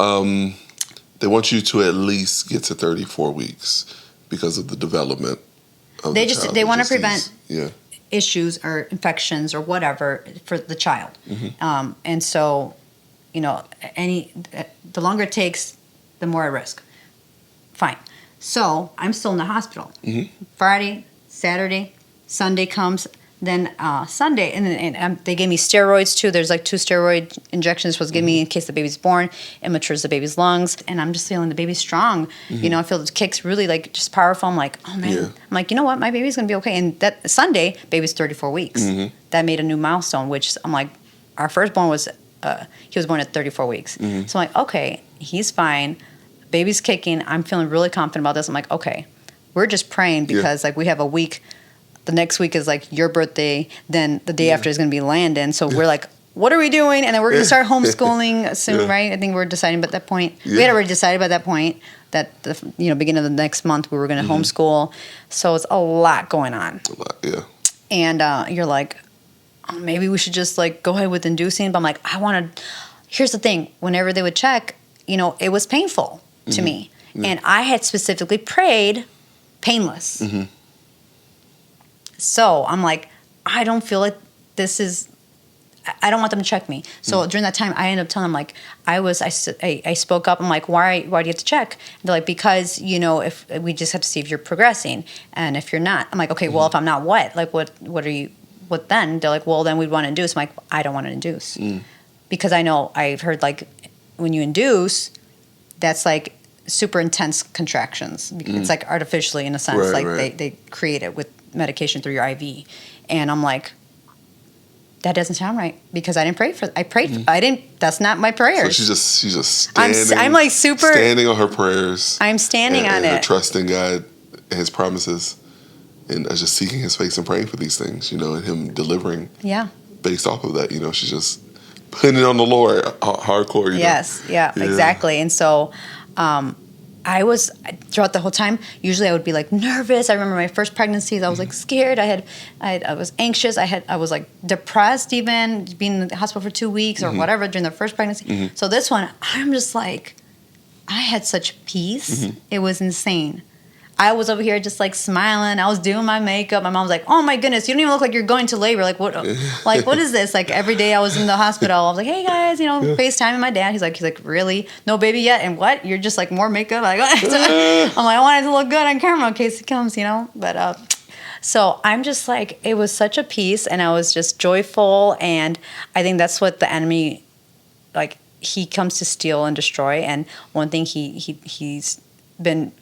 they want you to at least get to 34 weeks because of the development of the child. They want to prevent yeah. issues or infections or whatever for the child. And so, the longer it takes, the more at risk. Fine. So I'm still in the hospital. Friday, Saturday, Sunday comes. Then Sunday, and they gave me steroids too. There's like 2 steroid injections supposed to give me in case the baby's born. It matures the baby's lungs, and I'm just feeling the baby's strong. I feel the kicks really like just powerful. I'm like, oh man. Yeah. I'm like, you know what? My baby's gonna be okay. And that Sunday, baby's 34 weeks. That made a new milestone, which I'm like, our firstborn was he was born at 34 weeks. So I'm like, okay, he's fine. Baby's kicking. I'm feeling really confident about this. I'm like, okay, we're just praying because like we have a week. The next week is like your birthday. Then the day after is going to be Landon. So we're like, what are we doing? And then we're going to start homeschooling soon, right? I think we're deciding at that point. We had already decided by that point that the beginning of the next month we were going to homeschool. So it's a lot going on. A lot, yeah. And you're like, oh, maybe we should just like go ahead with inducing. But I'm like, here's the thing. Whenever they would check, it was painful to me. And I had specifically prayed painless. So I'm like, I don't feel like this is, I don't want them to check me. So during that time, I ended up telling them, like, I spoke up. I'm like, why do you have to check? And they're like, because, if we just have to see if you're progressing. And if you're not, I'm like, okay, well, if I'm not what? Like, what then? They're like, well, then we'd want to induce. I'm like, I don't want to induce. Because I've heard, like, when you induce, that's like super intense contractions. It's like artificially, in a sense, they create it with medication through your IV. And I'm like, that doesn't sound right because I didn't pray for. I prayed. I didn't. That's not my prayers. So she's just standing. I'm like super standing on her prayers. I'm standing on it. Trusting God and His promises, and just seeking His face and praying for these things. And Him delivering. Yeah. Based off of that, she's just putting it on the Lord hardcore. Yes. Yeah. Exactly. And so. I was, throughout the whole time, usually I would be like nervous. I remember my first pregnancies, I was like scared. I was anxious. I was like depressed even, being in the hospital for 2 weeks or whatever during the first pregnancy. So this one, I'm just like, I had such peace. It was insane. I was over here just like smiling. I was doing my makeup. My mom was like, "Oh my goodness, you don't even look like you're going to labor. Like what? Like what is this?" Like every day I was in the hospital. I was like, "Hey guys, FaceTiming my dad." He's like, "Really? No baby yet? And what? You're just like more makeup?" Like what? I'm like, "I want it to look good on camera in case it comes, But so I'm just like, it was such a peace, and I was just joyful, and I think that's what the enemy, like, he comes to steal and destroy. And one thing he's been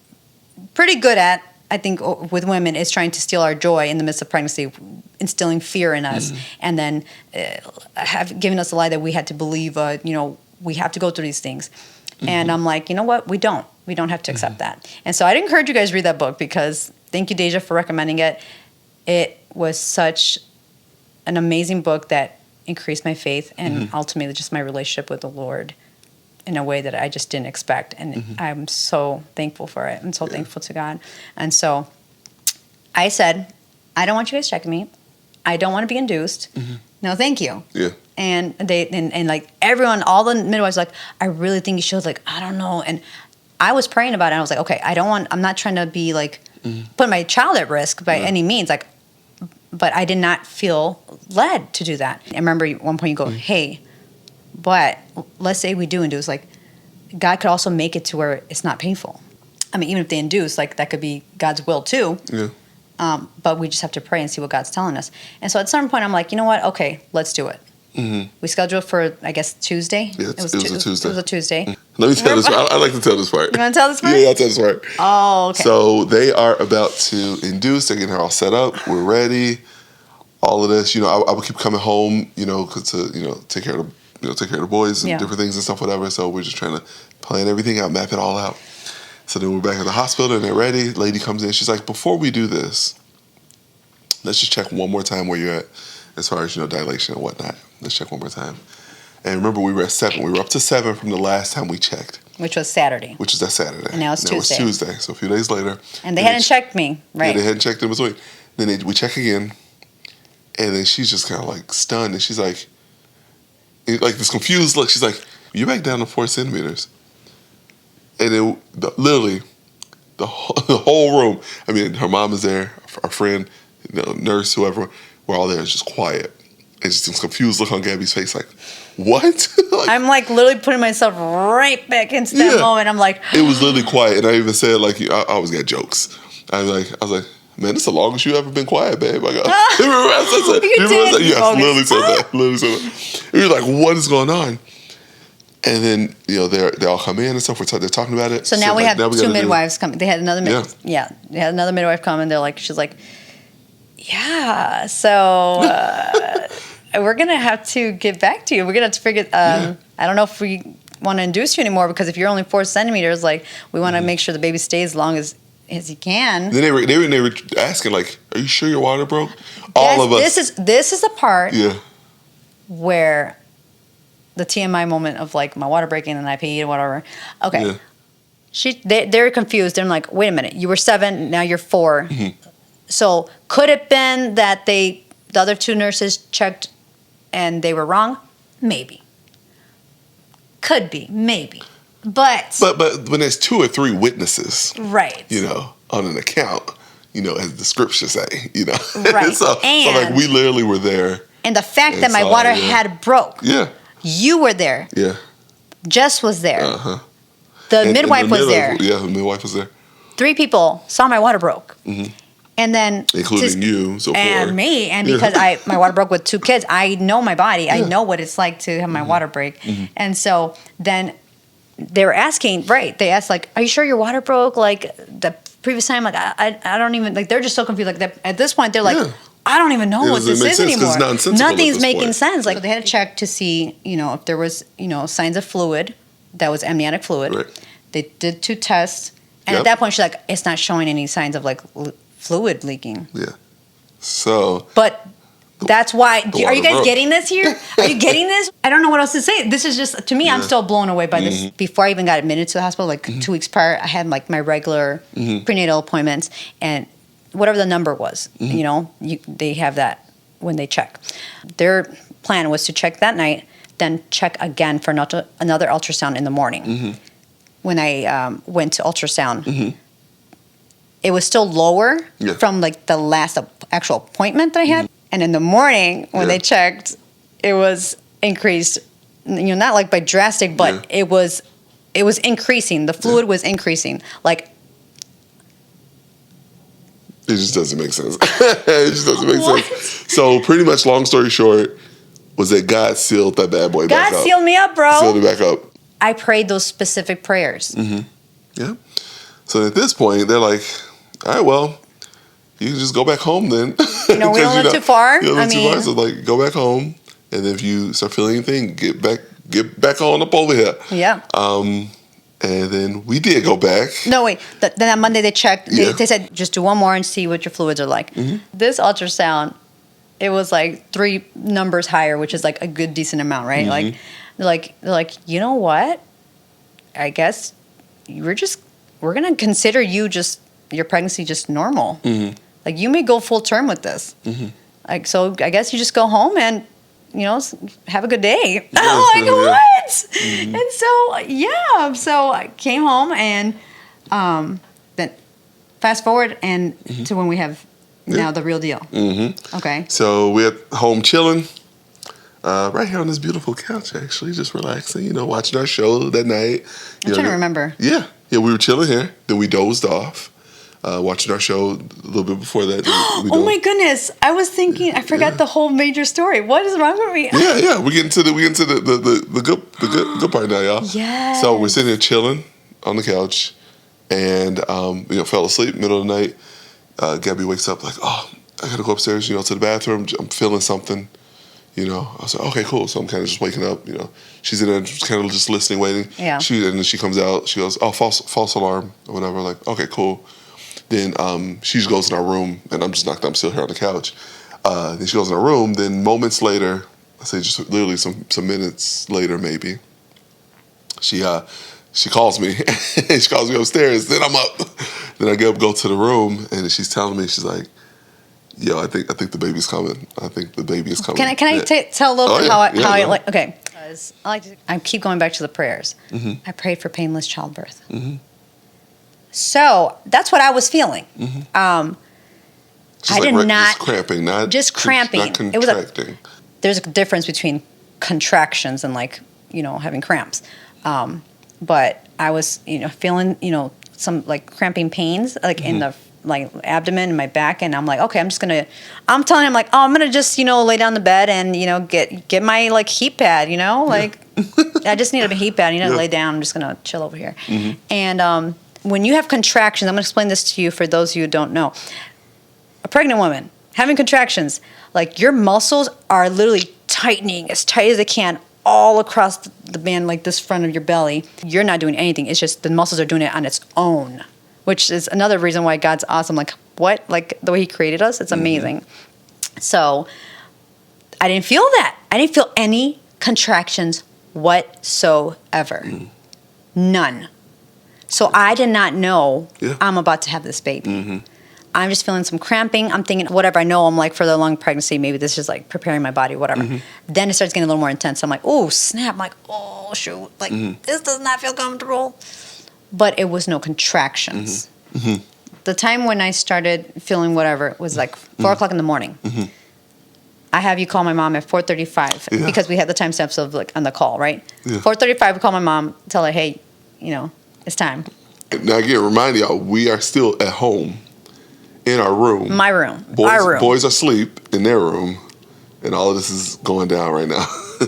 pretty good at, I think, with women is trying to steal our joy in the midst of pregnancy, instilling fear in us, and then have given us a lie that we had to believe, we have to go through these things. And I'm like, you know what? We don't have to accept that. And so I'd encourage you guys to read that book because thank you, Deja, for recommending it. It was such an amazing book that increased my faith and ultimately just my relationship with the Lord in a way that I just didn't expect. And I'm so thankful for it. I'm so thankful to God. And so I said, I don't want you guys checking me. I don't want to be induced. No, thank you. Yeah. And and like everyone, all the midwives were like, I really think you should. Like, I don't know. And I was praying about it. And I was like, okay, I'm not trying to be like, put my child at risk by any means. Like, but I did not feel led to do that. I remember at one point you go, hey, but let's say we do induce. Like, God could also make it to where it's not painful. I mean, even if they induce, like that could be God's will too. Yeah. But we just have to pray and see what God's telling us. And so at some point, I'm like, you know what? Okay, let's do it. We scheduled for, I guess, Tuesday. Yeah, it was a Tuesday. It was a Tuesday. Let me tell this. I like to tell this part. You want to tell this part? Yeah, I'll tell this part. Oh, okay. So they are about to induce. They're getting her all set up. We're ready. All of this, I would keep coming home, to take care of the boys and different things and stuff, whatever. So we're just trying to plan everything out, map it all out. So then we're back at the hospital and they're ready. Lady comes in. She's like, before we do this, let's just check one more time where you're at as far as, dilation and whatnot. Let's check one more time. And remember, we were at 7. We were up to 7 from the last time we checked. Which was Saturday. Which was that Saturday. And now it's Tuesday. It was Tuesday, so a few days later. And they hadn't checked me, right? Yeah, they hadn't checked in between. Then we check again. And then she's just kind of like stunned. And she's like this confused look. She's like, you're back down to 4 centimeters. And then literally the whole room, I mean, her mom is there, our friend, nurse, whoever, we're all there. It's just quiet. And just this confused look on Gabby's face, like, what? Like, I'm like literally putting myself right back into that moment. I'm like, it was literally quiet. And I even said, like, I always got jokes. I was like, man, this is the longest you ever been quiet, babe. I got, remember I said, you did. Yes, literally said that. Literally said that. He was like, what is going on? And then, they all come in and stuff. They're talking about it. So now we have 2 midwives coming. They had another they had another midwife come and they're like, she's like, yeah, so we're going to have to get back to you. We're going to have to figure, I don't know if we want to induce you anymore because if you're only 4 centimeters, like we want to make sure the baby stays as long as he can. Then they were asking, like, are you sure your water broke? All of us. This is the part where the TMI moment of like my water breaking and I peed or whatever. Okay. Yeah. They're confused. They're like, wait a minute, you were 7, now you're 4. So could it been that the other 2 nurses checked and they were wrong? Maybe. Could be, maybe. But when there's 2 or 3 witnesses, right? On an account, as the scriptures say, right? so like we literally were there, and the fact that my water had broke, you were there, Jess was there, the midwife was there, the midwife was there. 3 people saw my water broke, and then including you, so and 4. me, and because my water broke with 2 kids, I know my body, I know what it's like to have my water break, and so then. They were asking, right? They asked, like, "Are you sure your water broke?" Like the previous time, like I don't even like. They're just so confused. Like at this point, they're like, "I don't even know what this is anymore. Nothing's making sense." Like so they had to check to see, if there was, signs of fluid, that was amniotic fluid. Right. They did 2 tests, and at that point, she's like, "It's not showing any signs of like fluid leaking." Yeah. So. But. That's why. Are you guys getting this here? Are you getting this? I don't know what else to say. This is just, to me, I'm still blown away by this. Before I even got admitted to the hospital, like 2 weeks prior, I had like my regular prenatal appointments and whatever the number was, they have that when they check. Their plan was to check that night, then check again for another ultrasound in the morning. When I went to ultrasound, it was still lower from like the last actual appointment that I had. And in the morning, when they checked, it was increased. Not like by drastic, but it was increasing. The fluid was increasing. Like it just doesn't make sense. It just doesn't make sense. So pretty much, long story short, was that God sealed that bad boy back up. God sealed me up, bro. Sealed it back up. I prayed those specific prayers. Yeah. So at this point, they're like, all right, well, you can just go back home then. We don't live too far. You don't live too far, so like go back home, and if you start feeling anything, get back on up over here. Yeah. And then we did go back. No, wait. Then on Monday they checked. They said just do one more and see what your fluids are like. This ultrasound, it was like 3 numbers higher, which is like a good decent amount, right? Like they're like, you know what? I guess we're gonna consider your pregnancy just normal. Like, you may go full term with this. Like, so I guess you just go home and, have a good day. I'm like, what? And so I came home and then fast forward and to when we have now the real deal. Okay. So we're at home chilling. Right here on this beautiful couch, actually, just relaxing, watching our show that night. I'm trying to remember. Yeah, we were chilling here. Then we dozed off, watching our show a little bit before that. Oh my goodness! I was thinking, I forgot the whole major story. What is wrong with me? Yeah. We get into the good part now, y'all. Yeah. So we're sitting here chilling on the couch, and fell asleep middle of the night. Gabby wakes up like, oh, I gotta go upstairs, to the bathroom. I'm feeling something. I was like, okay, cool. So I'm kind of just waking up. She's in there, just kind of just listening, waiting. Yeah. And then she comes out. She goes, oh, false alarm or whatever. Like, okay, cool. Then she just goes in our room, and I'm just knocked out. I'm still here on the couch. Then she goes in her room. Then moments later, I say just literally some minutes later, maybe. She calls me. She calls me upstairs. Then I'm up. Then I get up, go to the room, and she's telling me, she's like, yo, I think the baby's coming. I think the baby is coming. Can I tell a little bit how I no. like? Okay, I keep going back to the prayers. I prayed for painless childbirth. So that's what I was feeling. I did not just cramping, not just cramping. Not contracting. There's a difference between contractions and having cramps. But I was feeling some cramping pains in the abdomen and my back, and I'm like, okay, I'm telling him like, oh, I'm gonna just lay down the bed and get my heat pad, I just need a heat pad, lay down, I'm just gonna chill over here. And when you have contractions, I'm gonna explain this to you for those of you who don't know. A pregnant woman having contractions, your muscles are literally tightening as tight as they can all across the band, this front of your belly. You're not doing anything, it's just the muscles are doing it on its own, which is another reason why God's awesome. What? The way he created us, it's amazing. So I didn't feel that. I didn't feel any contractions whatsoever. None. So I did not know I'm about to have this baby. I'm just feeling some cramping. I'm thinking, whatever, I know I'm for the long pregnancy, maybe this is preparing my body, whatever. Then it starts getting a little more intense. I'm like, oh, snap. I'm like, oh, shoot. This does not feel comfortable. But it was no contractions. The time when I started feeling whatever was 4 o'clock in the morning. I have you call my mom at 4:35 because we had the time steps of on the call, right? 4:35, we call my mom, tell her, hey, it's time. Now again, remind y'all, we are still at home in our room. My room. Our room. Boys are asleep in their room, and all of this is going down right now.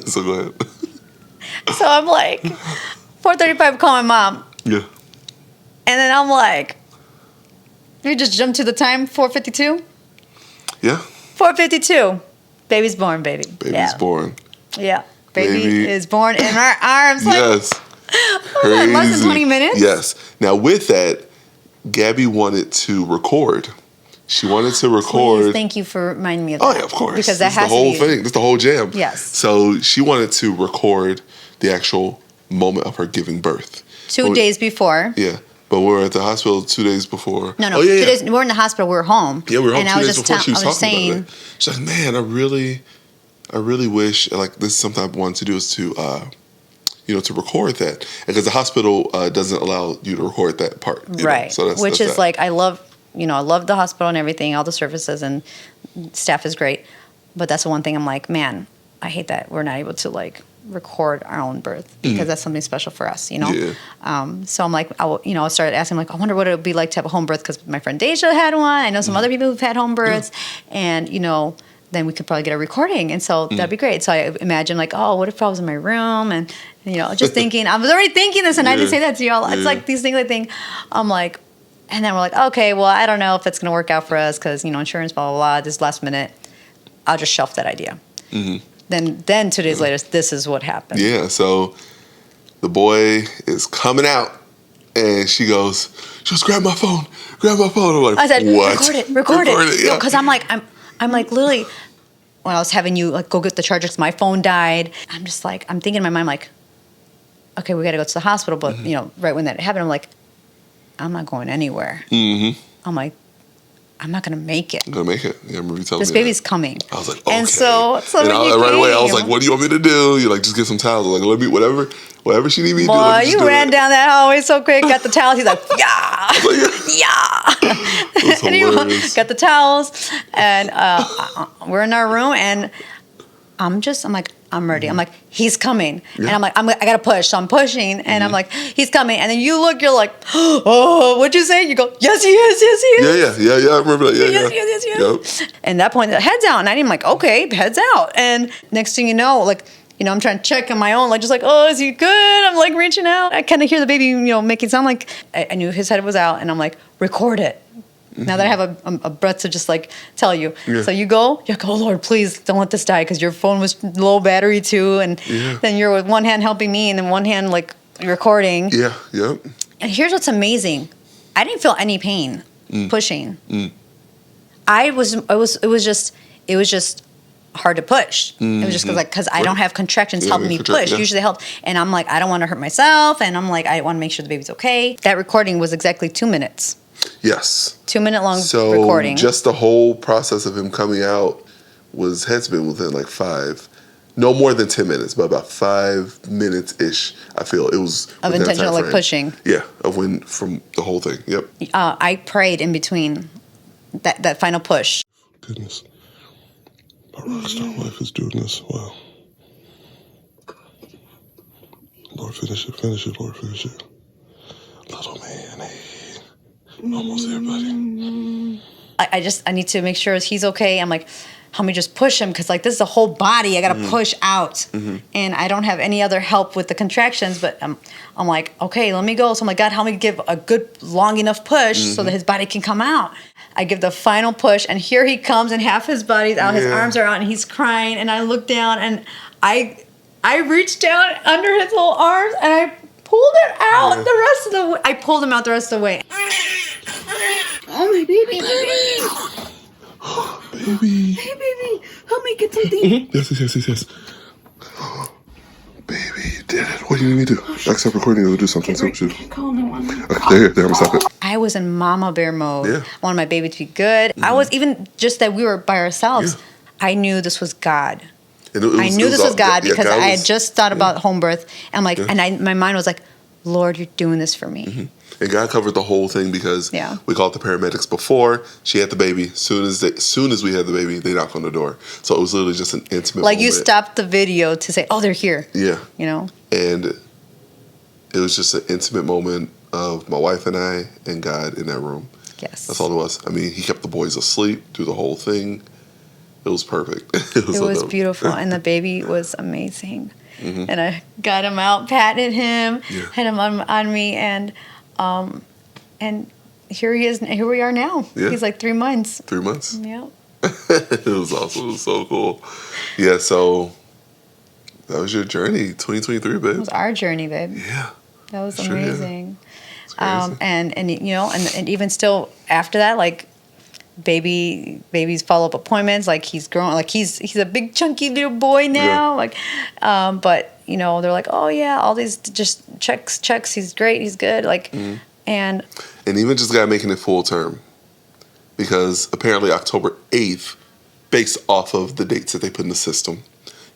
So go ahead. So I'm 4:35, call my mom. Yeah. And then I'm like, you just jump to the time, 4:52? Yeah. 4:52. Baby's born, baby. Baby's born. Yeah. Baby is born in our arms. Yes. Crazy. Less than 20 minutes? Yes. Now with that, Gabby wanted to record. She wanted to record. Please, thank you for reminding me of that. Oh, yeah, of course. Because that has the whole thing. That's the whole jam. Yes. So she wanted to record the actual moment of her giving birth. 2 days before. Yeah. But we were at the hospital 2 days before. No. 2 days. We were in the hospital. We were home. Yeah, we were home and 2 days before she was talking about it. She's like, man, I really wish, this is something I wanted to do is to, to record that. Because the hospital doesn't allow you to record that part. Right. So Which is I love the hospital and everything, all the services and staff is great. But that's the one thing I'm like, man, I hate that we're not able to record our own birth because that's something special for us, Yeah. So I'm like, I started asking, I wonder what it would be like to have a home birth because my friend Deja had one. I know some other people who've had home births, and then we could probably get a recording, and so that'd be great. So I imagine what if I was in my room and just thinking, I was already thinking this, and I didn't say that to y'all. It's these things I think. I'm like, and then we're like, okay, well, I don't know if it's gonna work out for us because insurance, blah blah blah. This last minute, I'll just shelf that idea. Then 2 days later, this is what happened. Yeah, so the boy is coming out, and she goes, grab my phone. I'm like, I said, what? Record it. Yeah. Because I'm literally, when I was having you go get the charger because my phone died, I'm just I'm thinking in my mind okay, we got to go to the hospital, but right when that happened, I'm like, I'm not going anywhere. I'm like, I'm not going to make it. I'm going to make it. Yeah, I remember you telling This me baby's that. coming. I was like, okay. And so and when you right away, I was came- like, what do you want me to do? You're like, just get some towels. I'm like, let me, whatever she need me to do. Boy, Let me just you do ran it. down that hallway so quick, got the towels. He's like, yeah, yeah. It was And he hilarious. got the towels, and we're in our room, and I'm like, I'm ready. I'm like, he's coming. Yeah. And I'm like, I got to push. So I'm pushing, and I'm like, he's coming. And then you look, you're like, oh, what'd you say? You go, yes, he is, yes, he is. Yeah. I remember that. Yeah. Yes. And that point, the head's out. And I'm like, okay, head's out. And next thing you know, like, I'm trying to check on my own, like, just like, oh, is he good? I'm like reaching out. I kind of hear the baby, making sound like I knew his head was out. And I'm like, record it. Now that I have a breath to just like tell you. Yeah. So you're like, oh Lord, please don't let this die, because your phone was low battery too. And then you're with one hand helping me and then one hand like recording. Yeah. And here's what's amazing. I didn't feel any pain pushing. It was just hard to push. It was just because I don't have contractions helping me push. Usually they help. And I'm like, I don't want to hurt myself. And I'm like, I want to make sure the baby's okay. That recording was exactly 2 minutes. Yes. 2-minute long So recording. just the whole process of him coming out had to be within like no more than 10 minutes, but about 5 minutes ish. I feel it was of intentional like pushing. Yeah, from the whole thing. Yep. I prayed in between that final push. Goodness, my rockstar wife is doing this. Wow. Lord, finish it. Lord, finish it. Little man, hey. Almost there, buddy. I need to make sure he's okay. I'm like, help me just push him, because like this is a whole body. I got to push out, and I don't have any other help with the contractions. But I'm like, okay, let me go. So I'm like, God, help me give a good long enough push so that his body can come out. I give the final push, and here he comes, and half his body's out, his arms are out, and he's crying. And I look down, and I reached down under his little arms, and I pulled him out the rest of the way. I pulled him out the rest of the way. Oh, my baby. Baby. Hey, baby. Help me get something. Yes. Baby, you did it. What do you need me to do? Accept recording or do something. Call no one. Okay, there, I'm gonna stop it. I was in mama bear mode. Yeah. I wanted my baby to be good. I was even just that we were by ourselves. Yeah. I knew this was God. And I knew this was God because God I had just thought about home birth. And like, my mind was like, Lord, you're doing this for me. And God covered the whole thing because we called the paramedics before she had the baby. Soon as we had the baby, they knocked on the door. So it was literally just an intimate like moment. you stopped the video to say, oh, they're here. Yeah. And it was just an intimate moment of my wife and I and God in that room. Yes. That's all it was. I mean, he kept the boys asleep through the whole thing. It was perfect. It was beautiful. And the baby was amazing. And I got him out, patted him, had him on me, and here he is. Here we are now. Yeah. He's like 3 months. 3 months. Yeah. It was awesome. It was so cool. Yeah. So that was your journey, 2023, babe. It was our journey, babe. Yeah. That was Sure, amazing. Yeah. And even still after that, like baby's follow-up appointments, like he's grown, like he's a big chunky little boy now. Like, but they're like, oh yeah, all these just checks. He's great. He's good. Like, and even just got making it full term, because apparently October 8th, based off of the dates that they put in the system,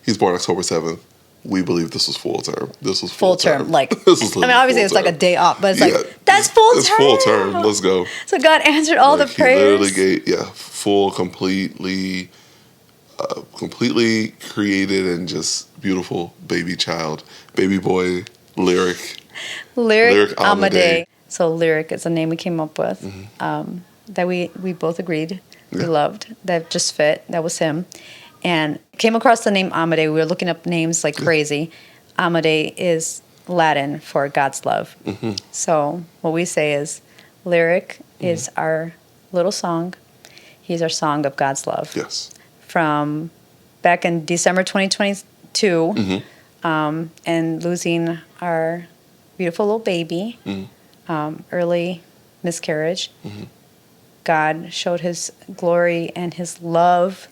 he's born October 7th. We believe this was full term. This was full term. Like, this was obviously it's like a day off, but it's like, that's full term. It's full term. Let's go. So God answered all the prayers. He literally gave, full, completely created and just beautiful baby child, baby boy, Lyric Amadei. So Lyric is a name we came up with that we both agreed we loved, that just fit. That was him. And came across the name Amadei. We were looking up names like crazy. Amadei is Latin for God's love. So what we say is Lyric is our little song. He's our song of God's love. Yes. From back in December 2022, and losing our beautiful little baby, early miscarriage, God showed his glory and his love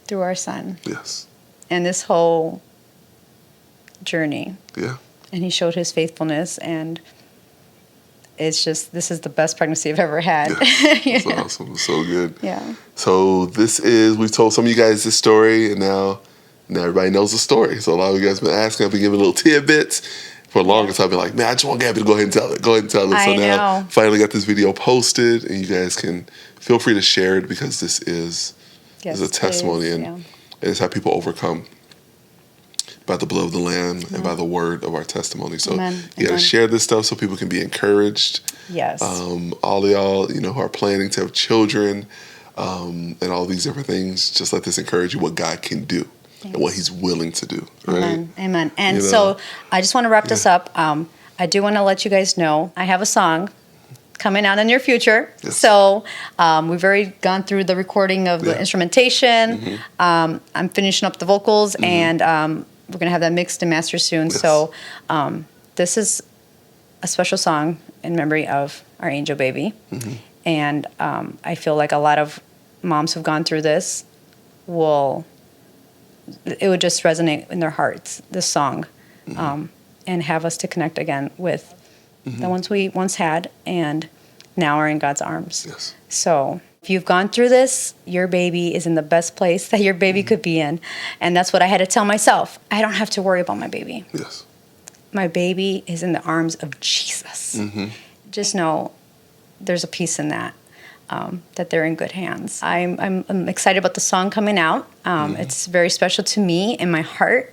through our son. Yes. And this whole journey. Yeah. And he showed his faithfulness, and it's just, this is the best pregnancy I've ever had. Yes, that's awesome. So good. Yeah. So we've told some of you guys this story, and now everybody knows the story. So a lot of you guys have been asking, I've been giving little tidbits. For the longest, I've been like, man, I just want Gabby to go ahead and tell it. Go ahead and tell it. So now, finally got this video posted, and you guys can feel free to share it, because this is a testimony, and it's how people overcome by the blood of the Lamb and by the word of our testimony. So you got to share this stuff so people can be encouraged. Yes. All of y'all, who are planning to have children, and all these different things, just let this encourage you what God can do. Thanks. And what he's willing to do. Right? Amen. And so I just want to wrap this up. I do want to let you guys know I have a song coming out in the near future. Yes. So we've already gone through the recording of the instrumentation. I'm finishing up the vocals, and we're going to have that mixed and mastered soon. Yes. So this is a special song in memory of our angel baby. And I feel like a lot of moms who've gone through this it would just resonate in their hearts, this song, and have us to connect again with the ones we once had and now are in God's arms. Yes. So if you've gone through this, your baby is in the best place that your baby could be in. And that's what I had to tell myself. I don't have to worry about my baby. Yes. My baby is in the arms of Jesus. Just know there's a peace in that. That they're in good hands. I'm excited about the song coming out. It's very special to me in my heart.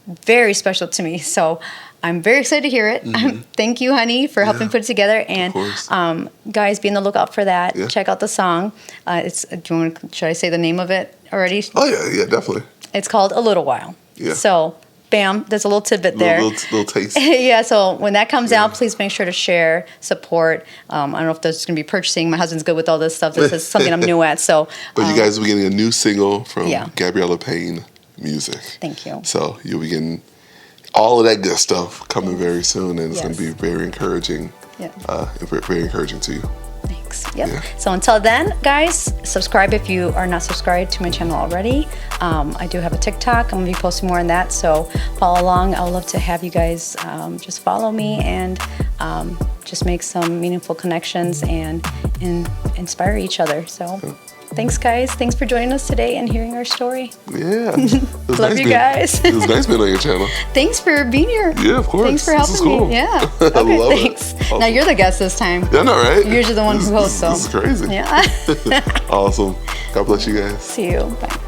Very special to me. So I'm very excited to hear it. Thank you, honey, for helping put it together. And guys, be on the lookout for that. Check out the song. Should I say the name of it already? Oh yeah, definitely. It's called A Little While. Yeah. So bam, there's a little tidbit there. Little taste. Yeah, so when that comes out, please make sure to share, support. I don't know if there's going to be purchasing. My husband's good with all this stuff. This is something I'm new at. So, but you guys will be getting a new single from Gabriella Payne Music. Thank you. So you'll be getting all of that good stuff coming very soon, and it's going to be very encouraging. Very encouraging to you. Thanks. Yep. Yeah. So until then, guys, subscribe if you are not subscribed to my channel already. I do have a TikTok. I'm going to be posting more on that. So follow along. I would love to have you guys just follow me and just make some meaningful connections and inspire each other. So thanks, guys. Thanks for joining us today and hearing our story. Yeah. Love you guys. It was nice being on your channel. Thanks for being here. Yeah, of course. Thanks for helping me. Yeah. Okay, I love thanks. It. Awesome. Now you're the guest this time. Yeah, I know, right? You're usually the one who hosts. So this is crazy. Yeah. Awesome. God bless you guys. See you. Bye.